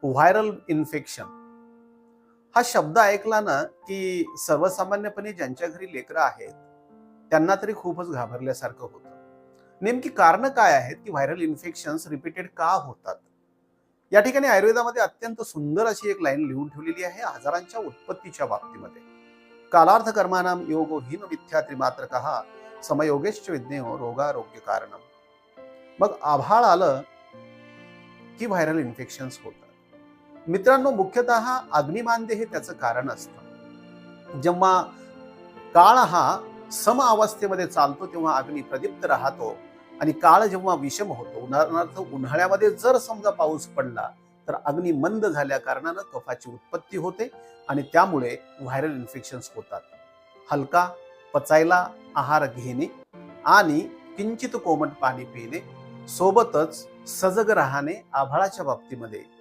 Viral infection हा शब्द ऐकला ना की सर्वसामान्यपणे ज्यांच्या घरी लेकरं आहेत त्यांना तरी खूपच घाबरल्यासारखं होतं. नेमकी कारण काय आहेत की व्हायरल इन्फेक्शन्स रिपीटेड का होतात? या ठिकाणी आयुर्वेदामध्ये अत्यंत सुंदर अशी एक लाईन लिहून ठेवलेली आहे आजारांच्या उत्पत्तीच्या बाबतीमध्ये. कालार्थ कर्मानाम योगो हीन मिथ्या त्रिमात्र कहा समयोगेश्च विज्ञेयो रोगारोग्य कारणम. मग आभाळ आलं की व्हायरल इन्फेक्शन्स होतात. मित्रांनो, मुख्यतः अग्निमांद्य हे त्याचं कारण असतं. जेव्हा काळ हा सम अवस्थेमध्ये चालतो तेव्हा अग्नी प्रदीप्त राहतो आणि काळ जेव्हा विषम होतो, उदाहरणार्थ उन्हाळ्यामध्ये जर समजा पाऊस पडला तर अग्नी मंद झाल्या कारणानं कफाची उत्पत्ती होते आणि त्यामुळे व्हायरल इन्फेक्शन्स होतात. हलका पचायला आहार घेणे आणि किंचित कोमट पाणी पिणे सोबतच सजग राहणे आभाळाच्या बाबतीमध्ये